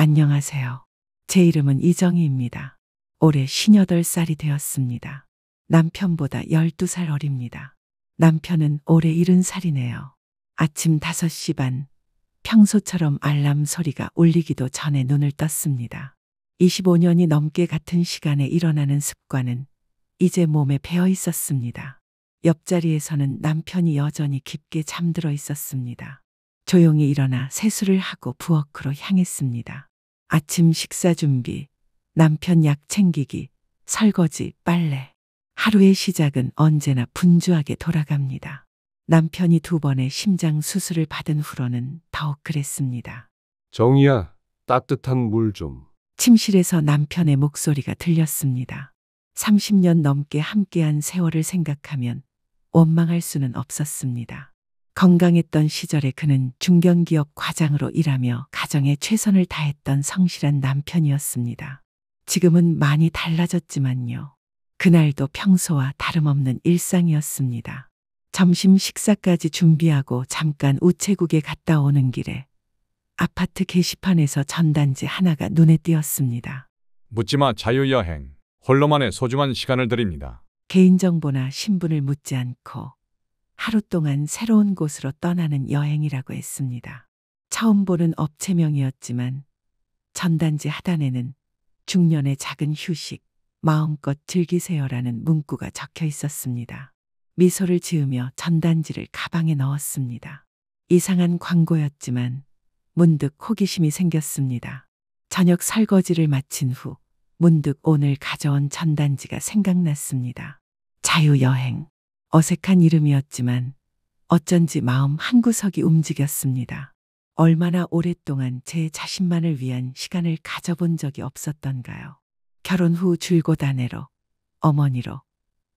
안녕하세요. 제 이름은 이정희입니다. 올해 58살이 되었습니다. 남편보다 12살 어립니다. 남편은 올해 70살이네요. 아침 5시 반, 평소처럼 알람 소리가 울리기도 전에 눈을 떴습니다. 25년이 넘게 같은 시간에 일어나는 습관은 이제 몸에 배어 있었습니다. 옆자리에서는 남편이 여전히 깊게 잠들어 있었습니다. 조용히 일어나 세수를 하고 부엌으로 향했습니다. 아침 식사 준비, 남편 약 챙기기, 설거지, 빨래. 하루의 시작은 언제나 분주하게 돌아갑니다. 남편이 2번의 심장 수술을 받은 후로는 더욱 그랬습니다. 정희야, 따뜻한 물 좀. 침실에서 남편의 목소리가 들렸습니다. 30년 넘게 함께한 세월을 생각하면 원망할 수는 없었습니다. 건강했던 시절에 그는 중견기업 과장으로 일하며 가정에 최선을 다했던 성실한 남편이었습니다. 지금은 많이 달라졌지만요. 그날도 평소와 다름없는 일상이었습니다. 점심 식사까지 준비하고 잠깐 우체국에 갔다 오는 길에 아파트 게시판에서 전단지 하나가 눈에 띄었습니다. 묻지마 자유여행. 홀로만의 소중한 시간을 드립니다. 개인정보나 신분을 묻지 않고 하루 동안 새로운 곳으로 떠나는 여행이라고 했습니다. 처음 보는 업체명이었지만 전단지 하단에는 중년의 작은 휴식, 마음껏 즐기세요라는 문구가 적혀 있었습니다. 미소를 지으며 전단지를 가방에 넣었습니다. 이상한 광고였지만 문득 호기심이 생겼습니다. 저녁 설거지를 마친 후 문득 오늘 가져온 전단지가 생각났습니다. 자유여행. 어색한 이름이었지만 어쩐지 마음 한구석이 움직였습니다. 얼마나 오랫동안 제 자신만을 위한 시간을 가져본 적이 없었던가요? 결혼 후 줄곧 아내로, 어머니로,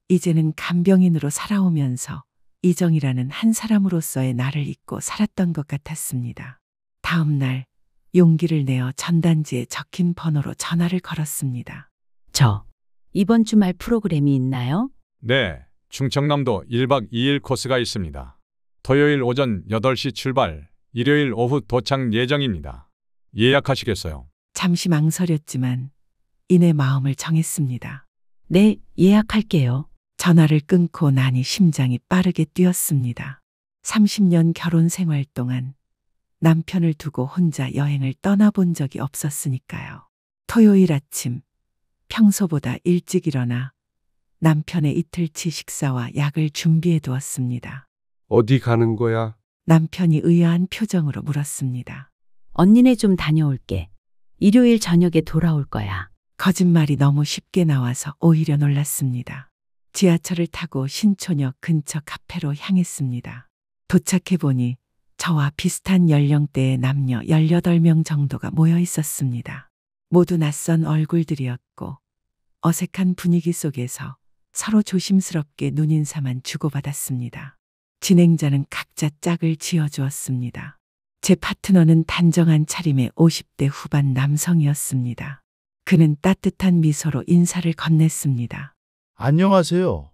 이제는 간병인으로 살아오면서 이정이라는 한 사람으로서의 나를 잊고 살았던 것 같았습니다. 다음 날 용기를 내어 전단지에 적힌 번호로 전화를 걸었습니다. 이번 주말 프로그램이 있나요? 네, 충청남도 1박 2일 코스가 있습니다. 토요일 오전 8시 출발, 일요일 오후 도착 예정입니다. 예약하시겠어요? 잠시 망설였지만 이내 마음을 정했습니다. 네, 예약할게요. 전화를 끊고 나니 심장이 빠르게 뛰었습니다. 30년 결혼 생활 동안 남편을 두고 혼자 여행을 떠나본 적이 없었으니까요. 토요일 아침, 평소보다 일찍 일어나 남편의 이틀치 식사와 약을 준비해 두었습니다. 어디 가는 거야? 남편이 의아한 표정으로 물었습니다. 언니네 좀 다녀올게. 일요일 저녁에 돌아올 거야. 거짓말이 너무 쉽게 나와서 오히려 놀랐습니다. 지하철을 타고 신촌역 근처 카페로 향했습니다. 도착해보니 저와 비슷한 연령대의 남녀 18명 정도가 모여 있었습니다. 모두 낯선 얼굴들이었고 어색한 분위기 속에서 서로 조심스럽게 눈인사만 주고받았습니다. 진행자는 각자 짝을 지어주었습니다. 제 파트너는 단정한 차림의 50대 후반 남성이었습니다. 그는 따뜻한 미소로 인사를 건넸습니다. 안녕하세요.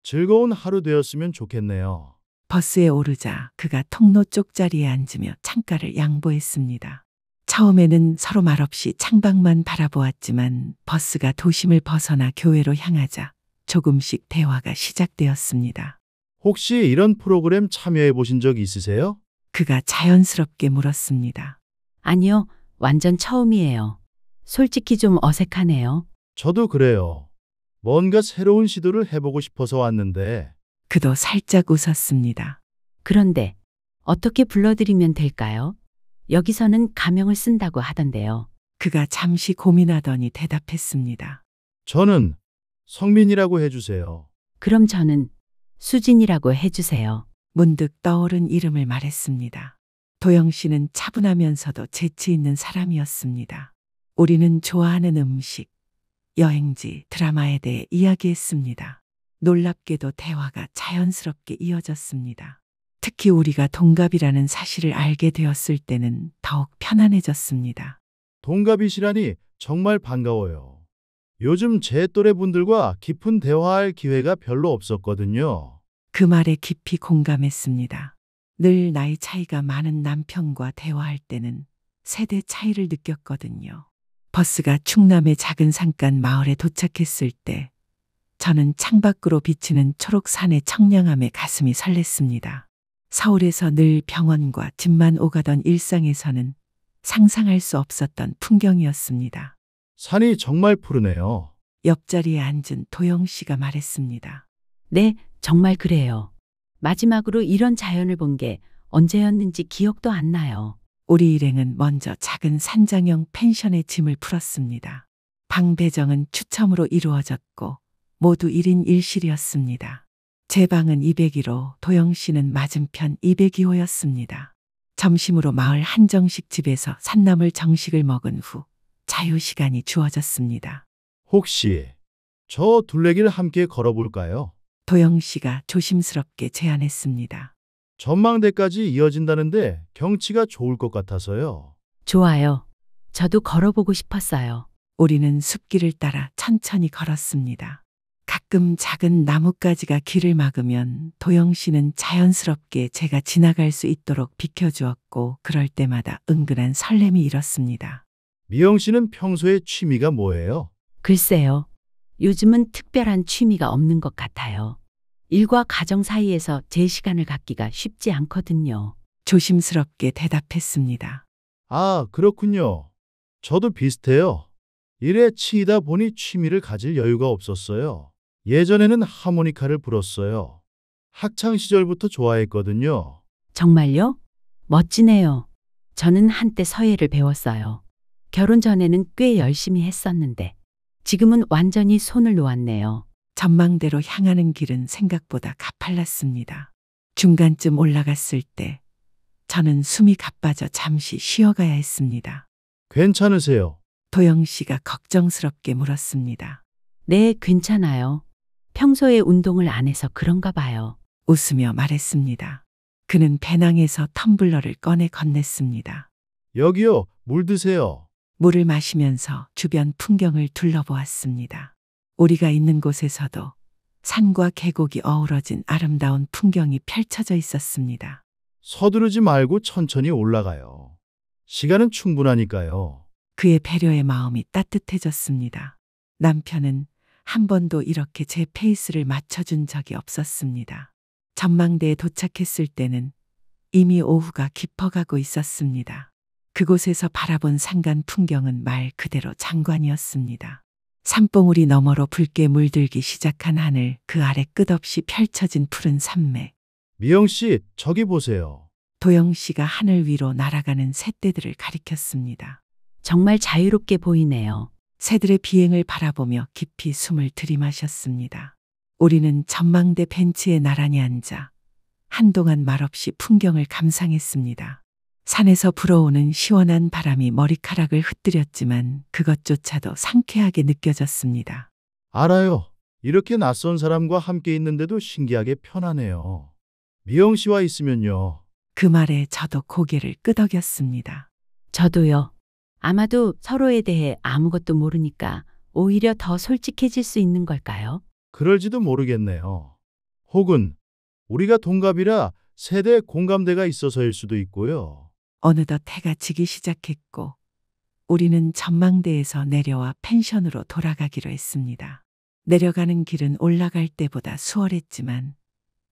즐거운 하루 되었으면 좋겠네요. 버스에 오르자 그가 통로 쪽 자리에 앉으며 창가를 양보했습니다. 처음에는 서로 말없이 창밖만 바라보았지만 버스가 도심을 벗어나 교외로 향하자 조금씩 대화가 시작되었습니다. 혹시 이런 프로그램 참여해 보신 적 있으세요? 그가 자연스럽게 물었습니다. 아니요, 완전 처음이에요. 솔직히 좀 어색하네요. 저도 그래요. 뭔가 새로운 시도를 해보고 싶어서 왔는데. 그도 살짝 웃었습니다. 그런데 어떻게 불러드리면 될까요? 여기서는 가명을 쓴다고 하던데요. 그가 잠시 고민하더니 대답했습니다. 저는 성민이라고 해주세요. 그럼 저는 수진이라고 해주세요. 문득 떠오른 이름을 말했습니다. 도영 씨는 차분하면서도 재치 있는 사람이었습니다. 우리는 좋아하는 음식, 여행지, 드라마에 대해 이야기했습니다. 놀랍게도 대화가 자연스럽게 이어졌습니다. 특히 우리가 동갑이라는 사실을 알게 되었을 때는 더욱 편안해졌습니다. 동갑이시라니 정말 반가워요. 요즘 제 또래 분들과 깊은 대화할 기회가 별로 없었거든요. 그 말에 깊이 공감했습니다. 늘 나이 차이가 많은 남편과 대화할 때는 세대 차이를 느꼈거든요. 버스가 충남의 작은 산간 마을에 도착했을 때 저는 창밖으로 비치는 초록산의 청량함에 가슴이 설렜습니다. 서울에서 늘 병원과 집만 오가던 일상에서는 상상할 수 없었던 풍경이었습니다. 산이 정말 푸르네요. 옆자리에 앉은 도영 씨가 말했습니다. 네, 정말 그래요. 마지막으로 이런 자연을 본 게 언제였는지 기억도 안 나요. 우리 일행은 먼저 작은 산장형 펜션의 짐을 풀었습니다. 방 배정은 추첨으로 이루어졌고 모두 1인 1실이었습니다. 제 방은 202호, 도영 씨는 맞은편 202호였습니다. 점심으로 마을 한정식 집에서 산나물 정식을 먹은 후 자유시간이 주어졌습니다. 혹시 저 둘레길 함께 걸어볼까요? 도영 씨가 조심스럽게 제안했습니다. 전망대까지 이어진다는데 경치가 좋을 것 같아서요. 좋아요. 저도 걸어보고 싶었어요. 우리는 숲길을 따라 천천히 걸었습니다. 가끔 작은 나뭇가지가 길을 막으면 도영 씨는 자연스럽게 제가 지나갈 수 있도록 비켜주었고 그럴 때마다 은근한 설렘이 일었습니다. 미영 씨는 평소에 취미가 뭐예요? 글쎄요. 요즘은 특별한 취미가 없는 것 같아요. 일과 가정 사이에서 제 시간을 갖기가 쉽지 않거든요. 조심스럽게 대답했습니다. 아, 그렇군요. 저도 비슷해요. 일에 치이다 보니 취미를 가질 여유가 없었어요. 예전에는 하모니카를 불었어요. 학창 시절부터 좋아했거든요. 정말요? 멋지네요. 저는 한때 서예를 배웠어요. 결혼 전에는 꽤 열심히 했었는데 지금은 완전히 손을 놓았네요. 전망대로 향하는 길은 생각보다 가팔랐습니다. 중간쯤 올라갔을 때 저는 숨이 가빠져 잠시 쉬어가야 했습니다. 괜찮으세요? 도영 씨가 걱정스럽게 물었습니다. 네, 괜찮아요. 평소에 운동을 안 해서 그런가 봐요. 웃으며 말했습니다. 그는 배낭에서 텀블러를 꺼내 건넸습니다. 여기요, 물 드세요. 물을 마시면서 주변 풍경을 둘러보았습니다. 우리가 있는 곳에서도 산과 계곡이 어우러진 아름다운 풍경이 펼쳐져 있었습니다. 서두르지 말고 천천히 올라가요. 시간은 충분하니까요. 그의 배려의 마음이 따뜻해졌습니다. 남편은 한 번도 이렇게 제 페이스를 맞춰준 적이 없었습니다. 전망대에 도착했을 때는 이미 오후가 깊어가고 있었습니다. 그곳에서 바라본 산간 풍경은 말 그대로 장관이었습니다. 산봉우리 너머로 붉게 물들기 시작한 하늘, 그 아래 끝없이 펼쳐진 푸른 산맥. 미영 씨, 저기 보세요. 도영 씨가 하늘 위로 날아가는 새떼들을 가리켰습니다. 정말 자유롭게 보이네요. 새들의 비행을 바라보며 깊이 숨을 들이마셨습니다. 우리는 전망대 벤치에 나란히 앉아 한동안 말없이 풍경을 감상했습니다. 산에서 불어오는 시원한 바람이 머리카락을 흩뜨렸지만 그것조차도 상쾌하게 느껴졌습니다. 알아요. 이렇게 낯선 사람과 함께 있는데도 신기하게 편하네요. 미영 씨와 있으면요. 그 말에 저도 고개를 끄덕였습니다. 저도요. 아마도 서로에 대해 아무것도 모르니까 오히려 더 솔직해질 수 있는 걸까요? 그럴지도 모르겠네요. 혹은 우리가 동갑이라 세대 공감대가 있어서일 수도 있고요. 어느덧 해가 지기 시작했고 우리는 전망대에서 내려와 펜션으로 돌아가기로 했습니다. 내려가는 길은 올라갈 때보다 수월했지만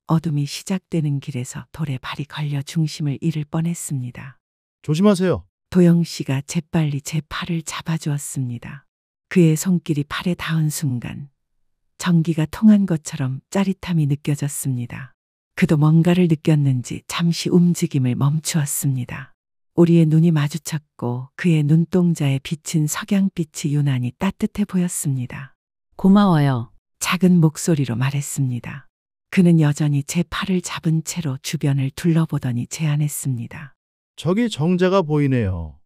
어둠이 시작되는 길에서 돌에 발이 걸려 중심을 잃을 뻔했습니다. 조심하세요. 도영 씨가 재빨리 제 팔을 잡아주었습니다. 그의 손길이 팔에 닿은 순간 전기가 통한 것처럼 짜릿함이 느껴졌습니다. 그도 뭔가를 느꼈는지 잠시 움직임을 멈추었습니다. 우리의 눈이 마주쳤고 그의 눈동자에 비친 석양빛이 유난히 따뜻해 보였습니다. 고마워요. 작은 목소리로 말했습니다. 그는 여전히 제 팔을 잡은 채로 주변을 둘러보더니 제안했습니다. 저기 정자가 보이네요.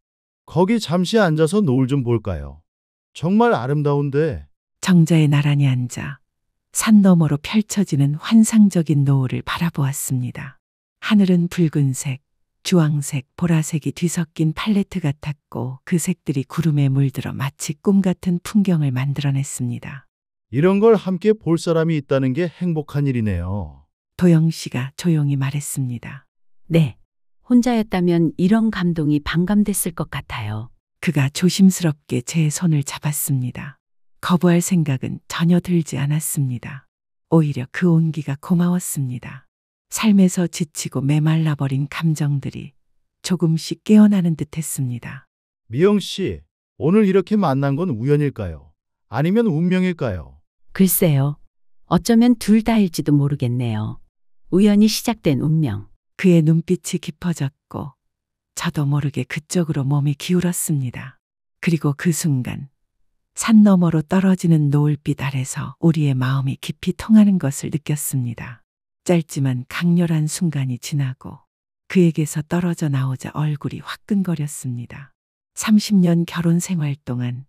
거기 잠시 앉아서 노을 좀 볼까요? 정말 아름다운데. 정자에 나란히 앉아 산 너머로 펼쳐지는 환상적인 노을을 바라보았습니다. 하늘은 붉은색, 주황색, 보라색이 뒤섞인 팔레트 같았고 그 색들이 구름에 물들어 마치 꿈 같은 풍경을 만들어냈습니다. 이런 걸 함께 볼 사람이 있다는 게 행복한 일이네요. 도영 씨가 조용히 말했습니다. 네. 혼자였다면 이런 감동이 반감됐을 것 같아요. 그가 조심스럽게 제 손을 잡았습니다. 거부할 생각은 전혀 들지 않았습니다. 오히려 그 온기가 고마웠습니다. 삶에서 지치고 메말라버린 감정들이 조금씩 깨어나는 듯 했습니다. 미영 씨, 오늘 이렇게 만난 건 우연일까요? 아니면 운명일까요? 글쎄요. 어쩌면 둘 다일지도 모르겠네요. 우연히 시작된 운명. 그의 눈빛이 깊어졌고 저도 모르게 그쪽으로 몸이 기울었습니다. 그리고 그 순간 산 너머로 떨어지는 노을빛 아래서 우리의 마음이 깊이 통하는 것을 느꼈습니다. 짧지만 강렬한 순간이 지나고 그에게서 떨어져 나오자 얼굴이 화끈거렸습니다. 30년 결혼 생활 동안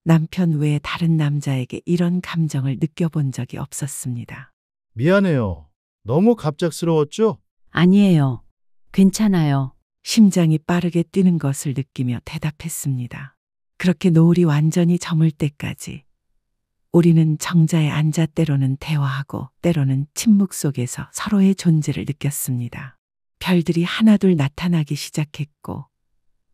남편 외에 다른 남자에게 이런 감정을 느껴본 적이 없었습니다. 미안해요. 너무 갑작스러웠죠? 아니에요. 괜찮아요. 심장이 빠르게 뛰는 것을 느끼며 대답했습니다. 그렇게 노을이 완전히 저물 때까지 우리는 정자에 앉아 때로는 대화하고 때로는 침묵 속에서 서로의 존재를 느꼈습니다. 별들이 하나둘 나타나기 시작했고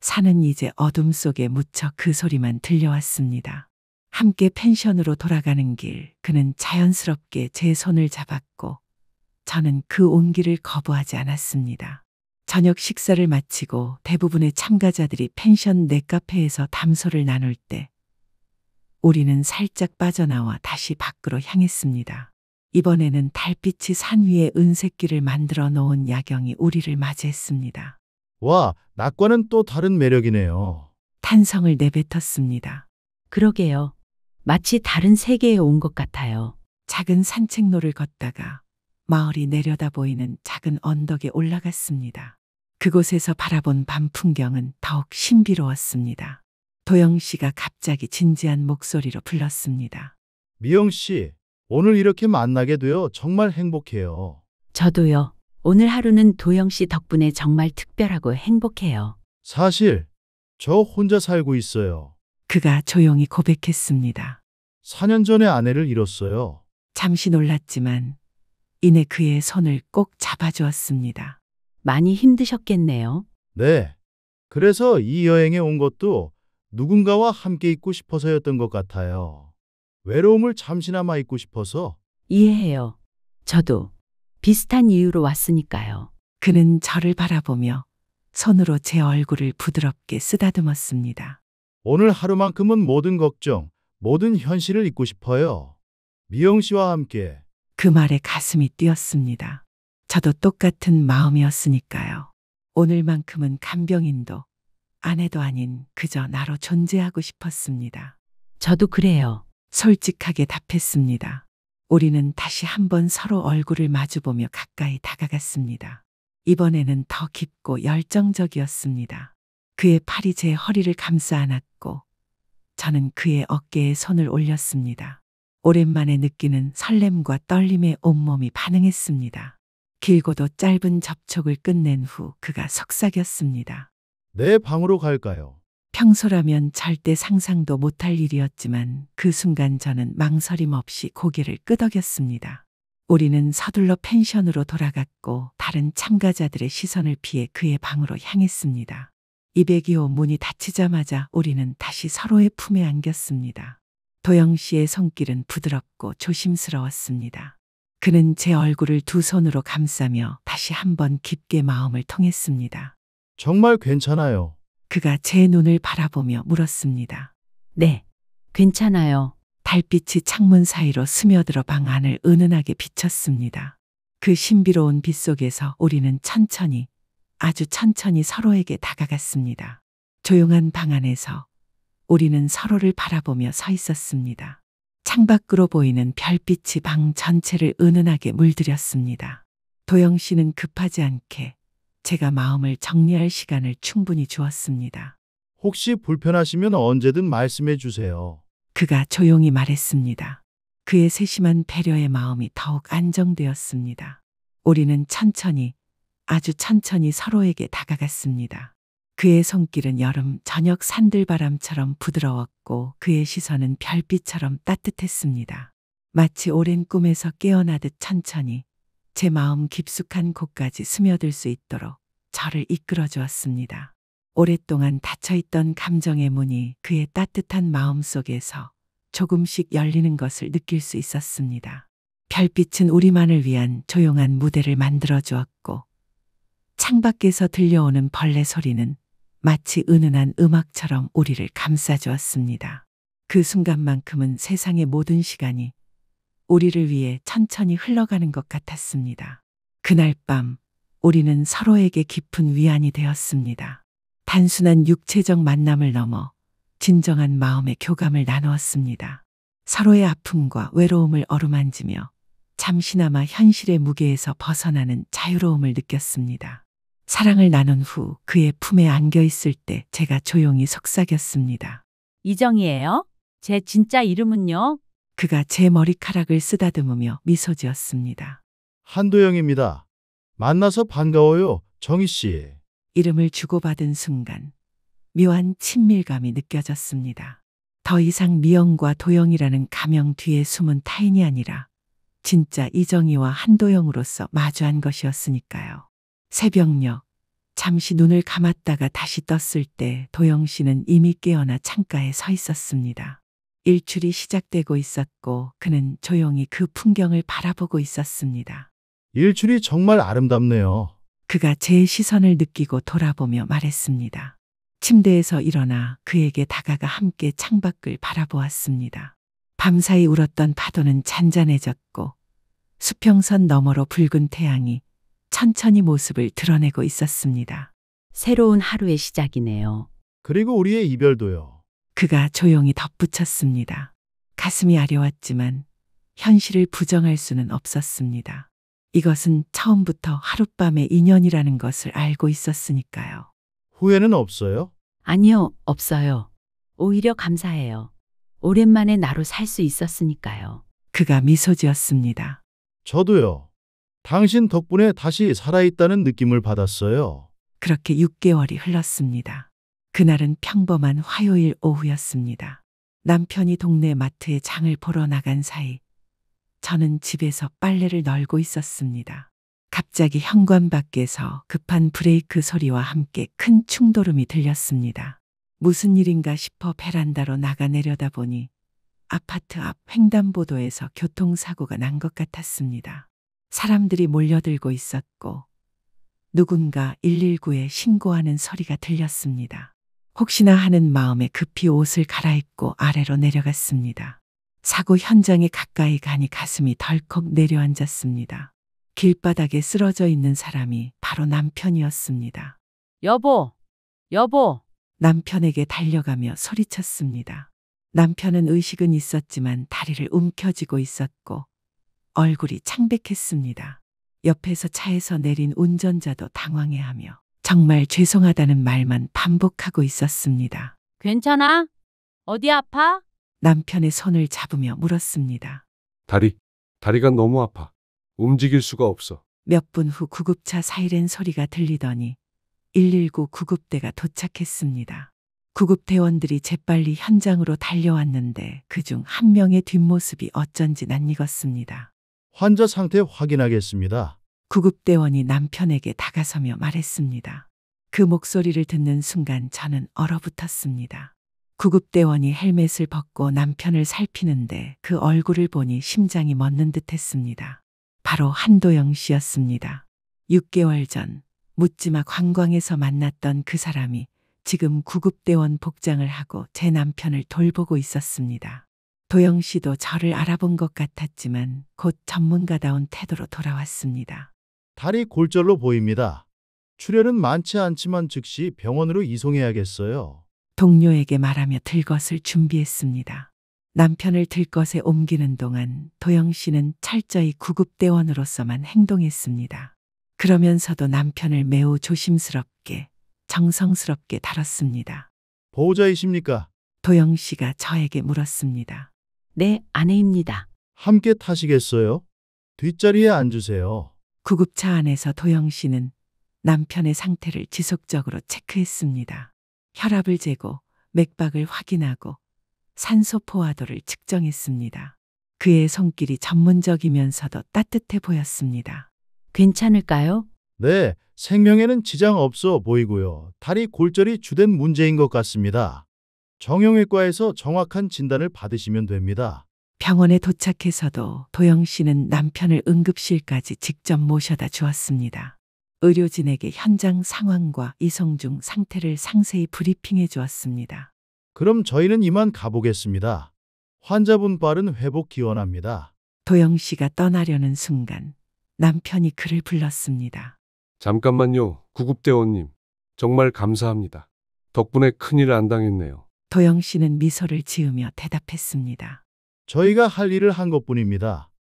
산은 이제 어둠 속에 묻혀 그 소리만 들려왔습니다. 함께 펜션으로 돌아가는 길, 그는 자연스럽게 제 손을 잡았고 저는 그 온기를 거부하지 않았습니다. 저녁 식사를 마치고 대부분의 참가자들이 펜션 넷카페에서 담소를 나눌 때 우리는 살짝 빠져나와 다시 밖으로 향했습니다. 이번에는 달빛이 산 위에 은색길을 만들어 놓은 야경이 우리를 맞이했습니다. 와, 낮과는 또 다른 매력이네요. 탄성을 내뱉었습니다. 그러게요. 마치 다른 세계에 온 것 같아요. 작은 산책로를 걷다가 마을이 내려다 보이는 작은 언덕에 올라갔습니다. 그곳에서 바라본 밤 풍경은 더욱 신비로웠습니다. 도영 씨가 갑자기 진지한 목소리로 불렀습니다. 미영 씨, 오늘 이렇게 만나게 되어 정말 행복해요. 저도요. 오늘 하루는 도영 씨 덕분에 정말 특별하고 행복해요. 사실 저 혼자 살고 있어요. 그가 조용히 고백했습니다. 4년 전에 아내를 잃었어요. 잠시 놀랐지만 이내 그의 손을 꼭 잡아주었습니다. 많이 힘드셨겠네요. 네. 그래서 이 여행에 온 것도 누군가와 함께 있고 싶어서였던 것 같아요. 외로움을 잠시나마 잊고 싶어서. 이해해요. 저도 비슷한 이유로 왔으니까요. 그는 저를 바라보며 손으로 제 얼굴을 부드럽게 쓰다듬었습니다. 오늘 하루만큼은 모든 걱정, 모든 현실을 잊고 싶어요. 미영 씨와 함께. 그 말에 가슴이 뛰었습니다. 저도 똑같은 마음이었으니까요. 오늘만큼은 간병인도 아내도 아닌 그저 나로 존재하고 싶었습니다. 저도 그래요. 솔직하게 답했습니다. 우리는 다시 한번 서로 얼굴을 마주보며 가까이 다가갔습니다. 이번에는 더 깊고 열정적이었습니다. 그의 팔이 제 허리를 감싸 안았고 저는 그의 어깨에 손을 올렸습니다. 오랜만에 느끼는 설렘과 떨림에 온몸이 반응했습니다. 길고도 짧은 접촉을 끝낸 후 그가 속삭였습니다. 내 방으로 갈까요? 평소라면 절대 상상도 못할 일이었지만 그 순간 저는 망설임 없이 고개를 끄덕였습니다. 우리는 서둘러 펜션으로 돌아갔고 다른 참가자들의 시선을 피해 그의 방으로 향했습니다. 202호 문이 닫히자마자 우리는 다시 서로의 품에 안겼습니다. 도영 씨의 손길은 부드럽고 조심스러웠습니다. 그는 제 얼굴을 두 손으로 감싸며 다시 한번 깊게 마음을 통했습니다. 정말 괜찮아요. 그가 제 눈을 바라보며 물었습니다. 네, 괜찮아요. 달빛이 창문 사이로 스며들어 방 안을 은은하게 비쳤습니다. 그 신비로운 빛 속에서 우리는 천천히, 아주 천천히 서로에게 다가갔습니다. 조용한 방 안에서 우리는 서로를 바라보며 서 있었습니다. 창밖으로 보이는 별빛이 방 전체를 은은하게 물들였습니다. 도영 씨는 급하지 않게 제가 마음을 정리할 시간을 충분히 주었습니다. 혹시 불편하시면 언제든 말씀해 주세요. 그가 조용히 말했습니다. 그의 세심한 배려의 마음이 더욱 안정되었습니다. 우리는 천천히, 아주 천천히 서로에게 다가갔습니다. 그의 손길은 여름 저녁 산들바람처럼 부드러웠고 그의 시선은 별빛처럼 따뜻했습니다. 마치 오랜 꿈에서 깨어나듯 천천히 제 마음 깊숙한 곳까지 스며들 수 있도록 저를 이끌어 주었습니다. 오랫동안 닫혀있던 감정의 문이 그의 따뜻한 마음 속에서 조금씩 열리는 것을 느낄 수 있었습니다. 별빛은 우리만을 위한 조용한 무대를 만들어 주었고, 창밖에서 들려오는 벌레 소리는 마치 은은한 음악처럼 우리를 감싸 주었습니다. 그 순간만큼은 세상의 모든 시간이 우리를 위해 천천히 흘러가는 것 같았습니다. 그날 밤 우리는 서로에게 깊은 위안이 되었습니다. 단순한 육체적 만남을 넘어 진정한 마음의 교감을 나누었습니다. 서로의 아픔과 외로움을 어루만지며 잠시나마 현실의 무게에서 벗어나는 자유로움을 느꼈습니다. 사랑을 나눈 후 그의 품에 안겨 있을 때 제가 조용히 속삭였습니다. 이정이에요? 제 진짜 이름은요? 그가 제 머리카락을 쓰다듬으며 미소 지었습니다. 한도영입니다. 만나서 반가워요, 정희 씨. 이름을 주고받은 순간 묘한 친밀감이 느껴졌습니다. 더 이상 미영과 도영이라는 가명 뒤에 숨은 타인이 아니라 진짜 이정희와 한도영으로서 마주한 것이었으니까요. 새벽녘 잠시 눈을 감았다가 다시 떴을 때 도영 씨는 이미 깨어나 창가에 서 있었습니다. 일출이 시작되고 있었고 그는 조용히 그 풍경을 바라보고 있었습니다. 일출이 정말 아름답네요. 그가 제 시선을 느끼고 돌아보며 말했습니다. 침대에서 일어나 그에게 다가가 함께 창밖을 바라보았습니다. 밤사이 울었던 파도는 잔잔해졌고 수평선 너머로 붉은 태양이 천천히 모습을 드러내고 있었습니다. 새로운 하루의 시작이네요. 그리고 우리의 이별도요. 그가 조용히 덧붙였습니다. 가슴이 아려왔지만 현실을 부정할 수는 없었습니다. 이것은 처음부터 하룻밤의 인연이라는 것을 알고 있었으니까요. 후회는 없어요? 아니요, 없어요. 오히려 감사해요. 오랜만에 나로 살 수 있었으니까요. 그가 미소 지었습니다. 저도요. 당신 덕분에 다시 살아있다는 느낌을 받았어요. 그렇게 6개월이 흘렀습니다. 그날은 평범한 화요일 오후였습니다. 남편이 동네 마트에 장을 보러 나간 사이 저는 집에서 빨래를 널고 있었습니다. 갑자기 현관 밖에서 급한 브레이크 소리와 함께 큰 충돌음이 들렸습니다. 무슨 일인가 싶어 베란다로 나가 내려다보니 아파트 앞 횡단보도에서 교통사고가 난 것 같았습니다. 사람들이 몰려들고 있었고 누군가 119에 신고하는 소리가 들렸습니다. 혹시나 하는 마음에 급히 옷을 갈아입고 아래로 내려갔습니다. 사고 현장에 가까이 가니 가슴이 덜컥 내려앉았습니다. 길바닥에 쓰러져 있는 사람이 바로 남편이었습니다. 여보, 여보. 남편에게 달려가며 소리쳤습니다. 남편은 의식은 있었지만 다리를 움켜쥐고 있었고 얼굴이 창백했습니다. 옆에서 차에서 내린 운전자도 당황해하며 정말 죄송하다는 말만 반복하고 있었습니다. 괜찮아? 어디 아파? 남편의 손을 잡으며 물었습니다. 다리가 너무 아파. 움직일 수가 없어. 몇 분 후 구급차 사이렌 소리가 들리더니 119 구급대가 도착했습니다. 구급대원들이 재빨리 현장으로 달려왔는데 그중 한 명의 뒷모습이 어쩐지 낯익었습니다. 환자 상태 확인하겠습니다. 구급대원이 남편에게 다가서며 말했습니다. 그 목소리를 듣는 순간 저는 얼어붙었습니다. 구급대원이 헬멧을 벗고 남편을 살피는데 그 얼굴을 보니 심장이 멎는 듯했습니다. 바로 한도영 씨였습니다. 6개월 전 묻지마 관광에서 만났던 그 사람이 지금 구급대원 복장을 하고 제 남편을 돌보고 있었습니다. 도영 씨도 저를 알아본 것 같았지만 곧 전문가다운 태도로 돌아왔습니다. 다리 골절로 보입니다. 출혈은 많지 않지만 즉시 병원으로 이송해야겠어요. 동료에게 말하며 들것을 준비했습니다. 남편을 들것에 옮기는 동안 도영 씨는 철저히 구급대원으로서만 행동했습니다. 그러면서도 남편을 매우 조심스럽게, 정성스럽게 다뤘습니다. 보호자이십니까? 도영 씨가 저에게 물었습니다. 네, 아내입니다. 함께 타시겠어요? 뒷자리에 앉으세요. 구급차 안에서 도영 씨는 남편의 상태를 지속적으로 체크했습니다. 혈압을 재고 맥박을 확인하고 산소 포화도를 측정했습니다. 그의 손길이 전문적이면서도 따뜻해 보였습니다. 괜찮을까요? 네, 생명에는 지장 없어 보이고요. 다리 골절이 주된 문제인 것 같습니다. 정형외과에서 정확한 진단을 받으시면 됩니다. 병원에 도착해서도 도영 씨는 남편을 응급실까지 직접 모셔다 주었습니다. 의료진에게 현장 상황과 이성중 상태를 상세히 브리핑해 주었습니다. 그럼 저희는 이만 가보겠습니다. 환자분 빠른 회복 기원합니다. 도영 씨가 떠나려는 순간 남편이 그를 불렀습니다. 잠깐만요, 구급대원님. 정말 감사합니다. 덕분에 큰일 안 당했네요. 도영 씨는 미소를 지으며 대답했습니다. 저희가 할 일을 한 것뿐입니다.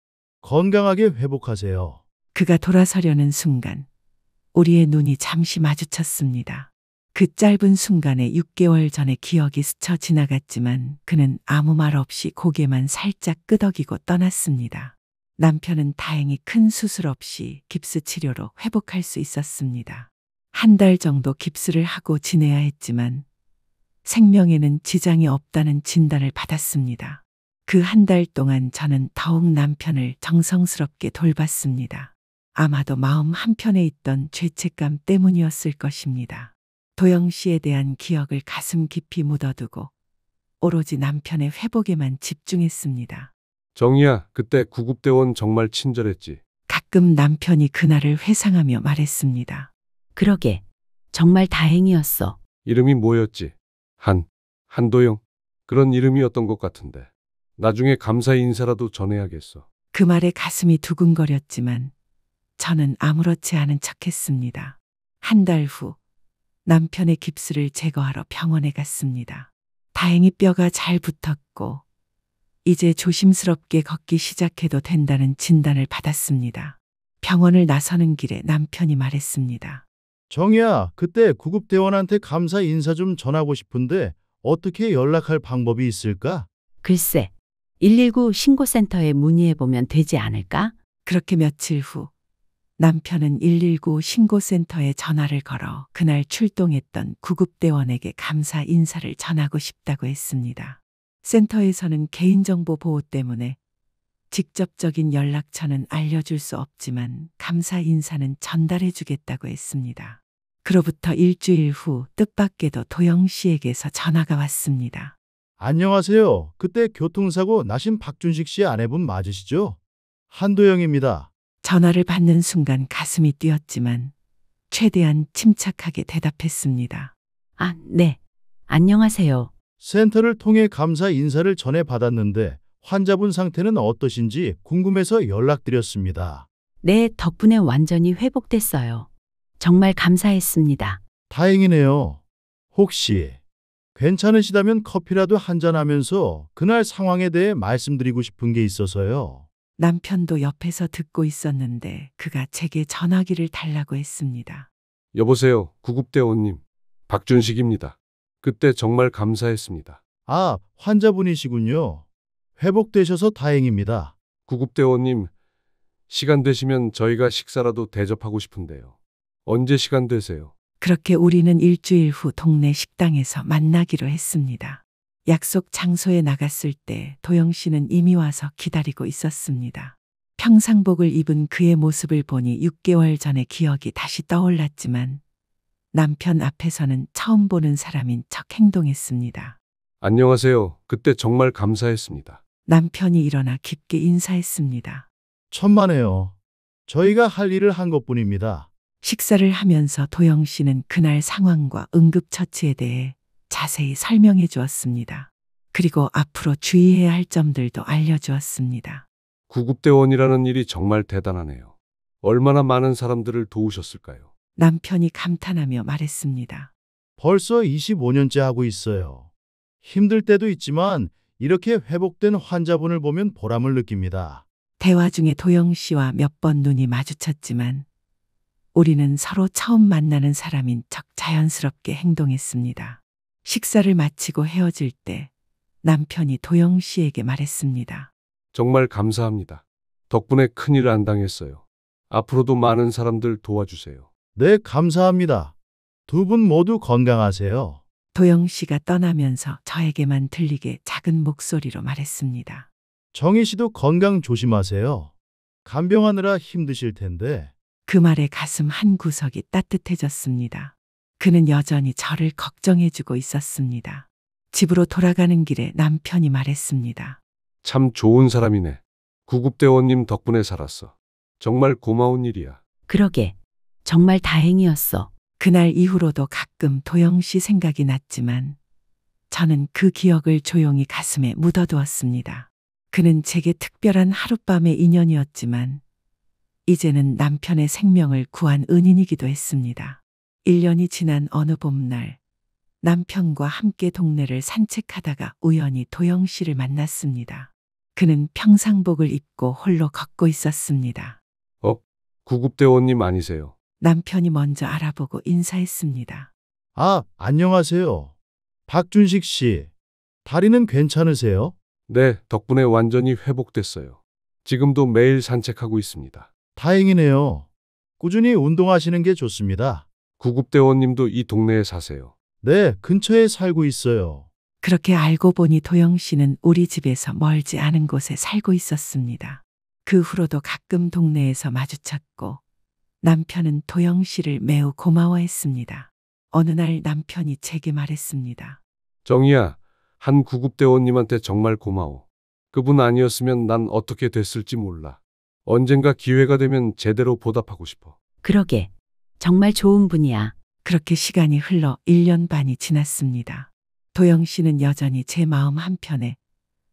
건강하게 회복하세요. 그가 돌아서려는 순간 우리의 눈이 잠시 마주쳤습니다. 그 짧은 순간에 6개월 전의 기억이 스쳐 지나갔지만 그는 아무 말 없이 고개만 살짝 끄덕이고 떠났습니다. 남편은 다행히 큰 수술 없이 깁스 치료로 회복할 수 있었습니다. 한 달 정도 깁스를 하고 지내야 했지만 생명에는 지장이 없다는 진단을 받았습니다. 그 한 달 동안 저는 더욱 남편을 정성스럽게 돌봤습니다. 아마도 마음 한편에 있던 죄책감 때문이었을 것입니다. 도영 씨에 대한 기억을 가슴 깊이 묻어두고 오로지 남편의 회복에만 집중했습니다. 정희야, 그때 구급대원 정말 친절했지. 가끔 남편이 그날을 회상하며 말했습니다. 그러게. 정말 다행이었어. 이름이 뭐였지? 한도영? 그런 이름이었던 것 같은데. 나중에 감사 인사라도 전해야겠어. 그 말에 가슴이 두근거렸지만 저는 아무렇지 않은 척했습니다. 한 달 후 남편의 깁스를 제거하러 병원에 갔습니다. 다행히 뼈가 잘 붙었고 이제 조심스럽게 걷기 시작해도 된다는 진단을 받았습니다. 병원을 나서는 길에 남편이 말했습니다. 정희야, 그때 구급대원한테 감사 인사 좀 전하고 싶은데 어떻게 연락할 방법이 있을까? 글쎄, 119 신고센터에 문의해보면 되지 않을까? 그렇게 며칠 후 남편은 119 신고센터에 전화를 걸어 그날 출동했던 구급대원에게 감사 인사를 전하고 싶다고 했습니다. 센터에서는 개인정보 보호 때문에 직접적인 연락처는 알려줄 수 없지만 감사 인사는 전달해 주겠다고 했습니다. 그로부터 일주일 후 뜻밖에도 도영 씨에게서 전화가 왔습니다. 안녕하세요. 그때 교통사고 나신 박준식 씨 아내분 맞으시죠? 한도영입니다. 전화를 받는 순간 가슴이 뛰었지만 최대한 침착하게 대답했습니다. 아, 네. 안녕하세요. 센터를 통해 감사 인사를 전해 받았는데 환자분 상태는 어떠신지 궁금해서 연락드렸습니다. 네, 덕분에 완전히 회복됐어요. 정말 감사했습니다. 다행이네요. 혹시 괜찮으시다면 커피라도 한잔하면서 그날 상황에 대해 말씀드리고 싶은 게 있어서요. 남편도 옆에서 듣고 있었는데 그가 제게 전화기를 달라고 했습니다. 여보세요, 구급대원님. 박준식입니다. 그때 정말 감사했습니다. 아, 환자분이시군요. 회복되셔서 다행입니다. 구급대원님, 시간 되시면 저희가 식사라도 대접하고 싶은데요. 언제 시간 되세요? 그렇게 우리는 일주일 후 동네 식당에서 만나기로 했습니다. 약속 장소에 나갔을 때 도영 씨는 이미 와서 기다리고 있었습니다. 평상복을 입은 그의 모습을 보니 6개월 전의 기억이 다시 떠올랐지만 남편 앞에서는 처음 보는 사람인 척 행동했습니다. 안녕하세요. 그때 정말 감사했습니다. 남편이 일어나 깊게 인사했습니다. 천만에요. 저희가 할 일을 한 것뿐입니다. 식사를 하면서 도영 씨는 그날 상황과 응급처치에 대해 자세히 설명해 주었습니다. 그리고 앞으로 주의해야 할 점들도 알려주었습니다. 구급대원이라는 일이 정말 대단하네요. 얼마나 많은 사람들을 도우셨을까요? 남편이 감탄하며 말했습니다. 벌써 25년째 하고 있어요. 힘들 때도 있지만 이렇게 회복된 환자분을 보면 보람을 느낍니다. 대화 중에 도영 씨와 몇 번 눈이 마주쳤지만 우리는 서로 처음 만나는 사람인 척 자연스럽게 행동했습니다. 식사를 마치고 헤어질 때 남편이 도영 씨에게 말했습니다. 정말 감사합니다. 덕분에 큰일 안 당했어요. 앞으로도 많은 사람들 도와주세요. 네, 감사합니다. 두 분 모두 건강하세요. 도영 씨가 떠나면서 저에게만 들리게 작은 목소리로 말했습니다. 정희 씨도 건강 조심하세요. 간병하느라 힘드실 텐데. 그 말에 가슴 한 구석이 따뜻해졌습니다. 그는 여전히 저를 걱정해주고 있었습니다. 집으로 돌아가는 길에 남편이 말했습니다. 참 좋은 사람이네. 구급대원님 덕분에 살았어. 정말 고마운 일이야. 그러게. 정말 다행이었어. 그날 이후로도 가끔 도영 씨 생각이 났지만 저는 그 기억을 조용히 가슴에 묻어두었습니다. 그는 제게 특별한 하룻밤의 인연이었지만 이제는 남편의 생명을 구한 은인이기도 했습니다. 1년이 지난 어느 봄날 남편과 함께 동네를 산책하다가 우연히 도영 씨를 만났습니다. 그는 평상복을 입고 홀로 걷고 있었습니다. 구급대원님 아니세요? 남편이 먼저 알아보고 인사했습니다. 아, 안녕하세요. 박준식 씨. 다리는 괜찮으세요? 네, 덕분에 완전히 회복됐어요. 지금도 매일 산책하고 있습니다. 다행이네요. 꾸준히 운동하시는 게 좋습니다. 구급대원님도 이 동네에 사세요. 네, 근처에 살고 있어요. 그렇게 알고 보니 도영 씨는 우리 집에서 멀지 않은 곳에 살고 있었습니다. 그 후로도 가끔 동네에서 마주쳤고 남편은 도영 씨를 매우 고마워했습니다. 어느 날 남편이 제게 말했습니다. 정희야, 한 구급대원님한테 정말 고마워. 그분 아니었으면 난 어떻게 됐을지 몰라. 언젠가 기회가 되면 제대로 보답하고 싶어. 그러게. 정말 좋은 분이야. 그렇게 시간이 흘러 1년 반이 지났습니다. 도영 씨는 여전히 제 마음 한편에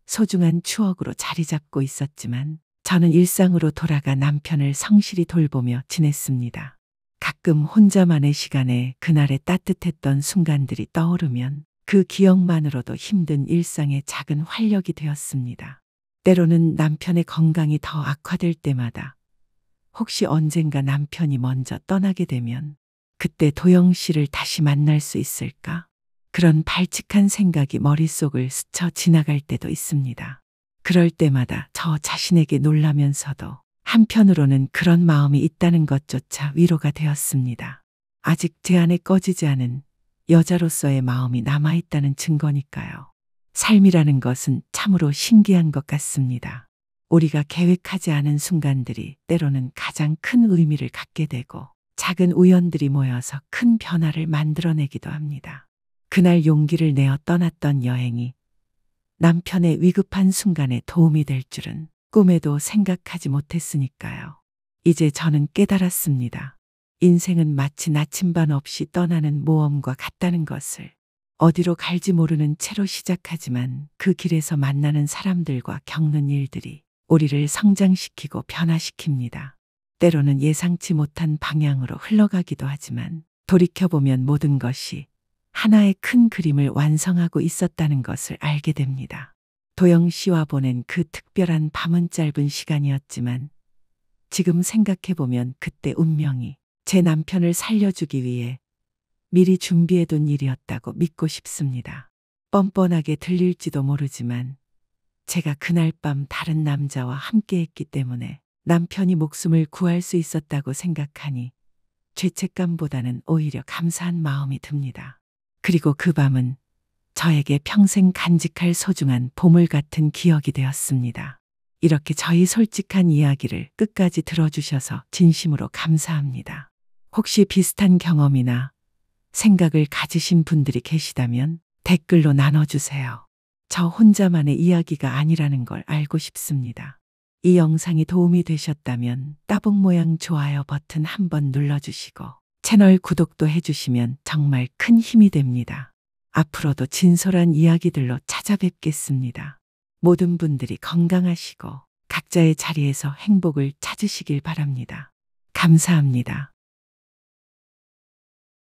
소중한 추억으로 자리 잡고 있었지만 저는 일상으로 돌아가 남편을 성실히 돌보며 지냈습니다. 가끔 혼자만의 시간에 그날의 따뜻했던 순간들이 떠오르면 그 기억만으로도 힘든 일상의 작은 활력이 되었습니다. 때로는 남편의 건강이 더 악화될 때마다 혹시 언젠가 남편이 먼저 떠나게 되면 그때 도영 씨를 다시 만날 수 있을까? 그런 발칙한 생각이 머릿속을 스쳐 지나갈 때도 있습니다. 그럴 때마다 저 자신에게 놀라면서도 한편으로는 그런 마음이 있다는 것조차 위로가 되었습니다. 아직 제 안에 꺼지지 않은 여자로서의 마음이 남아있다는 증거니까요. 삶이라는 것은 참으로 신기한 것 같습니다. 우리가 계획하지 않은 순간들이 때로는 가장 큰 의미를 갖게 되고 작은 우연들이 모여서 큰 변화를 만들어내기도 합니다. 그날 용기를 내어 떠났던 여행이 남편의 위급한 순간에 도움이 될 줄은 꿈에도 생각하지 못했으니까요. 이제 저는 깨달았습니다. 인생은 마치 나침반 없이 떠나는 모험과 같다는 것을. 어디로 갈지 모르는 채로 시작하지만 그 길에서 만나는 사람들과 겪는 일들이 우리를 성장시키고 변화시킵니다. 때로는 예상치 못한 방향으로 흘러가기도 하지만 돌이켜보면 모든 것이 하나의 큰 그림을 완성하고 있었다는 것을 알게 됩니다. 도영 씨와 보낸 그 특별한 밤은 짧은 시간이었지만 지금 생각해보면 그때 운명이 제 남편을 살려주기 위해 미리 준비해둔 일이었다고 믿고 싶습니다. 뻔뻔하게 들릴지도 모르지만 제가 그날 밤 다른 남자와 함께했기 때문에 남편이 목숨을 구할 수 있었다고 생각하니 죄책감보다는 오히려 감사한 마음이 듭니다. 그리고 그 밤은 저에게 평생 간직할 소중한 보물 같은 기억이 되었습니다. 이렇게 저희 솔직한 이야기를 끝까지 들어주셔서 진심으로 감사합니다. 혹시 비슷한 경험이나 생각을 가지신 분들이 계시다면 댓글로 나눠주세요. 저 혼자만의 이야기가 아니라는 걸 알고 싶습니다. 이 영상이 도움이 되셨다면 따봉 모양 좋아요 버튼 한번 눌러주시고 채널 구독도 해주시면 정말 큰 힘이 됩니다. 앞으로도 진솔한 이야기들로 찾아뵙겠습니다. 모든 분들이 건강하시고 각자의 자리에서 행복을 찾으시길 바랍니다. 감사합니다.